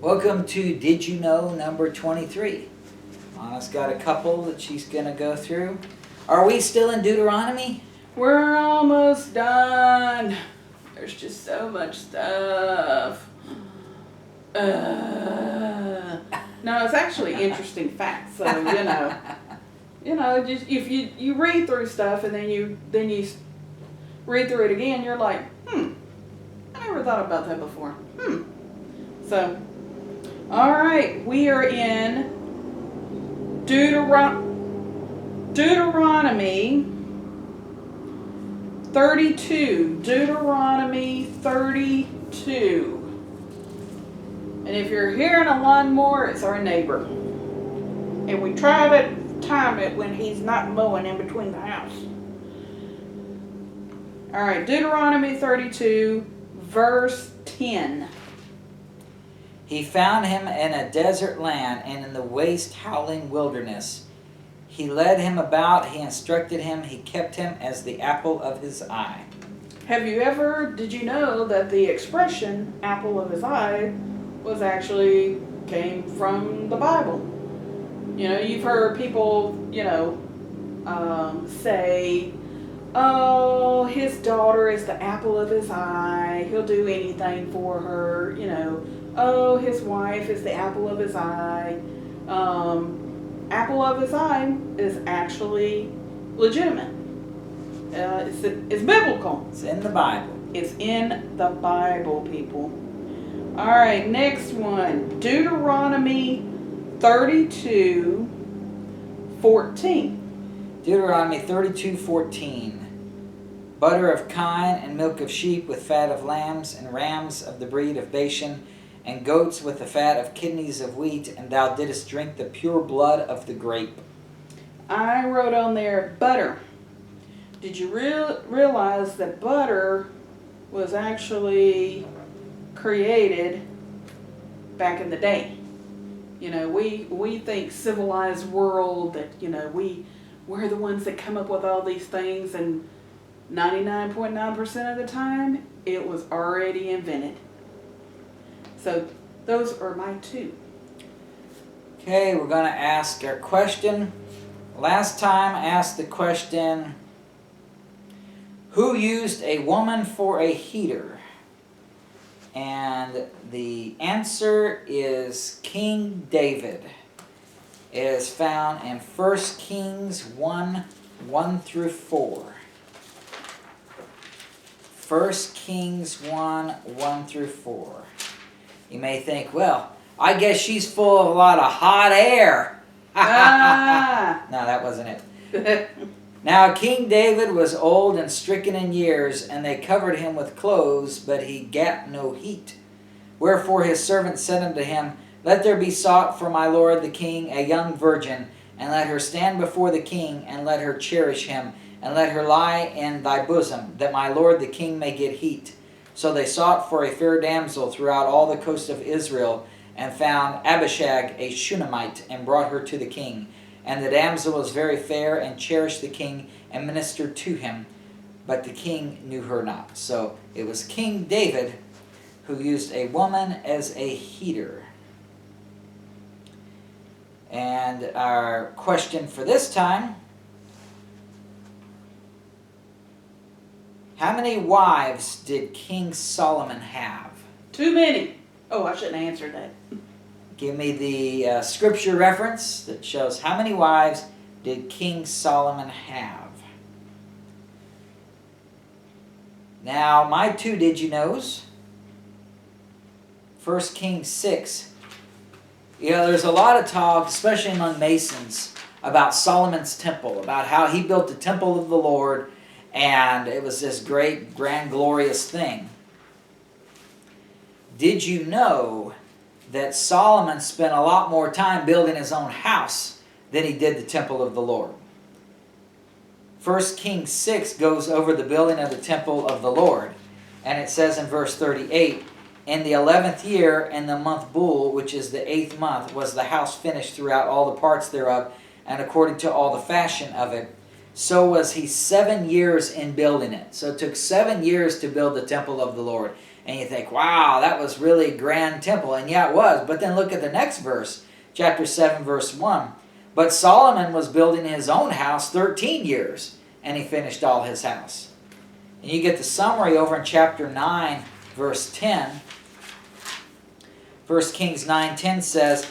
Welcome to Did You Know number 23. Anna's got a couple that she's going to go through. Are we still in Deuteronomy? We're almost done. There's just so much stuff. No, it's actually interesting facts. So just if you read through stuff and then you read through it again, you're like, I never thought about that before. So, all right, we are in Deuteronomy 32. Deuteronomy 32. And if you're hearing a lawnmower, it's our neighbor. And we try to time it when he's not mowing in between the house. All right, Deuteronomy 32, verse 10. He found him in a desert land and in the waste howling wilderness. He led him about, he instructed him, he kept him as the apple of his eye. Did you know that the expression apple of his eye came from the Bible? You've heard people, say, oh, his daughter is the apple of his eye. He'll do anything for her, Oh, his wife is the apple of his eye. Apple of his eye is actually legitimate. It's biblical. It's in the Bible. It's in the Bible, people. All right, next one. Deuteronomy 32:14. Deuteronomy 32:14. Butter of kine and milk of sheep with fat of lambs and rams of the breed of Bashan, and goats with the fat of kidneys of wheat, and thou didst drink the pure blood of the grape. I wrote on there butter. Did you realize that butter was actually created back in the day? We think civilized world that, we're the ones that come up with all these things, and 99.9% of the time, it was already invented. So those are my two. Okay, we're going to ask our question. Last time I asked the question, who used a woman for a heater? And the answer is King David. It is found in 1 Kings 1:1-4. 1 Kings 1:1-4. You may think, well, I guess she's full of a lot of hot air. No, that wasn't it. Now King David was old and stricken in years, and they covered him with clothes, but he gat no heat. Wherefore his servant said unto him, Let there be sought for my lord the king a young virgin, and let her stand before the king, and let her cherish him, and let her lie in thy bosom, that my lord the king may get heat. So they sought for a fair damsel throughout all the coast of Israel, and found Abishag a Shunammite, and brought her to the king. And the damsel was very fair, and cherished the king, and ministered to him. But the king knew her not. So it was King David who used a woman as a heater. And our question for this time, how many wives did King Solomon have? Too many. Oh, I shouldn't have answered that. Give me the scripture reference that shows how many wives did King Solomon have. Now, my two did you knows. 1 Kings 6. There's a lot of talk, especially among Masons, about Solomon's temple, about how he built the temple of the Lord, and it was this great, grand, glorious thing. Did you know that Solomon spent a lot more time building his own house than he did the temple of the Lord? 1 Kings 6 goes over the building of the temple of the Lord. And it says in verse 38, In the 11th year, in the month Bul, which is the 8th month, was the house finished throughout all the parts thereof, and according to all the fashion of it. So was he 7 years in building it. So it took 7 years to build the temple of the Lord. And you think, wow, that was really a grand temple. And yeah, it was. But then look at the next verse, chapter 7, verse 1. But Solomon was building his own house 13 years, and he finished all his house. And you get the summary over in chapter 9, verse 10. 1 Kings 9:10 says,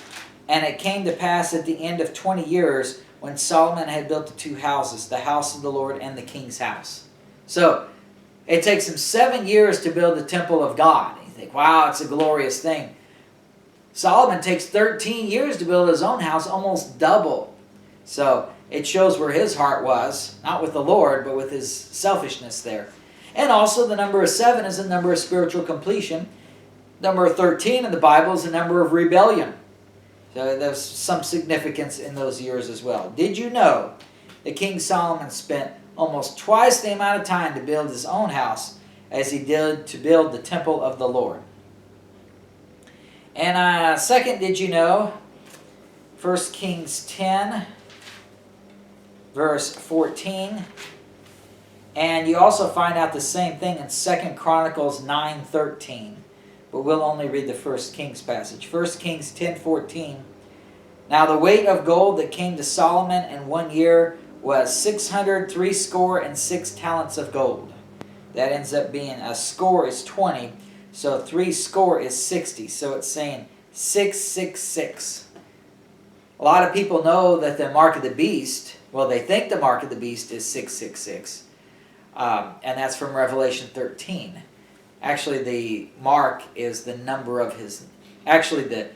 and it came to pass at the end of 20 years, when Solomon had built the two houses, the house of the Lord and the king's house. So, it takes him 7 years to build the temple of God. You think, wow, it's a glorious thing. Solomon takes 13 years to build his own house, almost double. So, it shows where his heart was, not with the Lord, but with his selfishness there. And also, the number of 7 is a number of spiritual completion. Number 13 in the Bible is a number of rebellion. So there's some significance in those years as well. Did you know that King Solomon spent almost twice the amount of time to build his own house as he did to build the temple of the Lord? And second, did you know 1 Kings 10, verse 14. And you also find out the same thing in 2 Chronicles 9:13. But we'll only read the 1 Kings passage. 1 Kings 10:14. Now the weight of gold that came to Solomon in 1 year was 636 talents of gold. That ends up being, a score is 20, so 60 is 60. So it's saying 666. A lot of people know that the mark of the beast, well, they think the mark of the beast is 666. And that's from Revelation 13. Actually, the mark is the number of his... Actually, the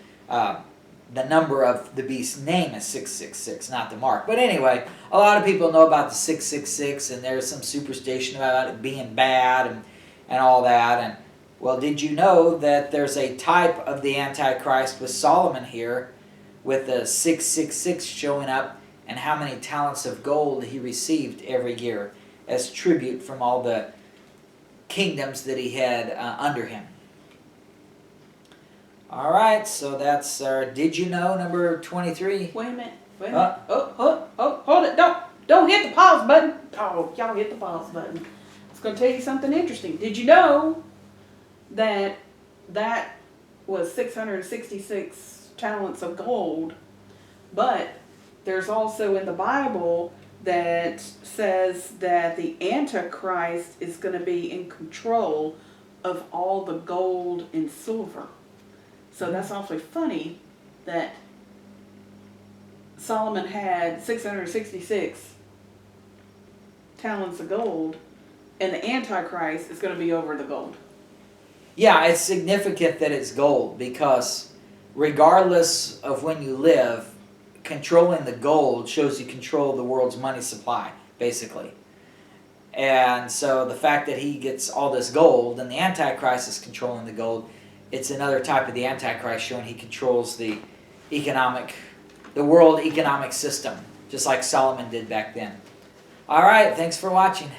number of the beast's name is 666, not the mark. But anyway, a lot of people know about the 666, and there's some superstition about it being bad and all that. And well, did you know that there's a type of the Antichrist with Solomon here, with the 666 showing up, and how many talents of gold he received every year as tribute from all the kingdoms that he had under him. All right, so that's our Did You Know number 23. Wait a minute. Hold it. Don't hit the pause button. Oh, y'all hit the pause button. I was going to tell you something interesting. Did you know that was 666 talents of gold? But there's also in the Bible that says that the Antichrist is going to be in control of all the gold and silver. So that's awfully funny that Solomon had 666 talents of gold, and the Antichrist is going to be over the gold. Yeah, it's significant that it's gold, because regardless of when you live, controlling the gold shows you control the world's money supply, basically. And so the fact that he gets all this gold, and the Antichrist is controlling the gold, it's another type of the Antichrist showing he controls the world economic system, just like Solomon did back then. All right, thanks for watching.